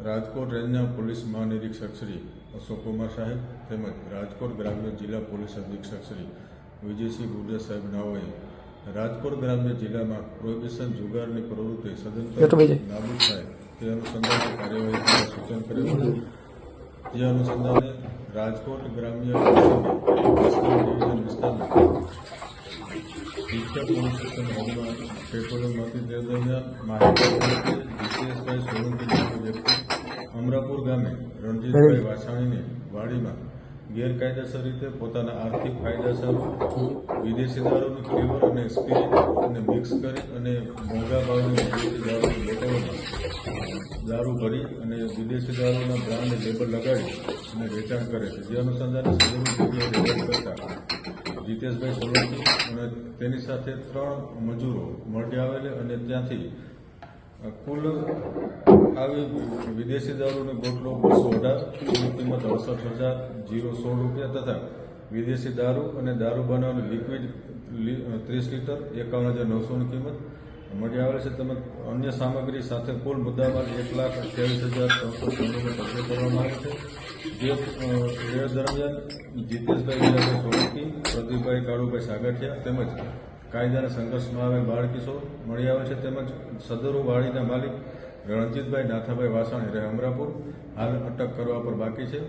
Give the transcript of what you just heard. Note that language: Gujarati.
રાજકોટ રેન્જના પોલીસ મહાનિરીક્ષક શ્રી અશોક કુમાર સાહેબ તેમજ રાજકોટ ગ્રામ્ય જિલ્લા પોલીસ અધિક્ષક શ્રી વિજયસિંહ બુડિયા સાહેબ નાઓએ રાજકોટ ગ્રામ્ય જિલ્લામાં પ્રોહિબિશન જુગારની પ્રવૃત્તિ સદંતર નાબૂદ થાય તે અનુસંધાને કાર્યવાહી કરવા સૂચન કરેલું હતું। જે અનુસંધાને રાજકોટ ગ્રામ્ય ડિવિઝન વિસ્તારમાં શિક્ષક પોલીસ સ્ટેશન હદમાં પેટ્રોલિંગમાંથી તે દરમિયાન માહિતી જીતેશભાઈ સોલંકી નામનો વ્યક્તિ અમરાપુર ગામે રણજીતભાઈ વાછાણીની વાડીમાં ગેરકાયદેસર રીતે પોતાના આર્થિક ફાયદા સારું વિદેશી દારૂની ફ્લેવર અને સ્પિરિટ અને મિક્સ કરી અને મોંઘા ભાવની વિદેશી દારૂની બોટલોમાં દારૂ ભરી અને વિદેશી દારૂના બ્રાન્ડ લેબલ લગાડી અને વેચાણ કરે છે। જે અનુસંધાને સદરની જગ્યાએ રેડ કરતા જીતેશભાઈ સોલંકી અને તેની સાથે 3 મજૂરો મળી આવેલ અને ત્યાંથી કુલ આવી વિદેશી દારૂની બોટલો 218 કિંમત 68,016 રૂપિયા તથા વિદેશી દારૂ અને દારૂ બનાવવાની લિક્વિડ 30 લીટર 51,900ની કિંમત મળી આવેલ છે। તેમજ અન્ય સામગ્રી સાથે કુલ મુદ્દામાલ 1,28,396 કબજે કરવામાં આવે છે। જે રેડ દરમિયાન જીતેશભાઈ હીરાભાઈ સોલંકી, પ્રદીપભાઈ કાળુભાઈ સાગઠિયા તેમજ કાયદાના સંઘર્ષમાં આવેલ બાળ કિશોર મળી આવે છે। તેમજ સદરુ વાડીના માલિક રણજીતભાઈ નાથાભાઈ વાસાણી રહે અમરાપુર હાલ અટક કરવા પર બાકી છે।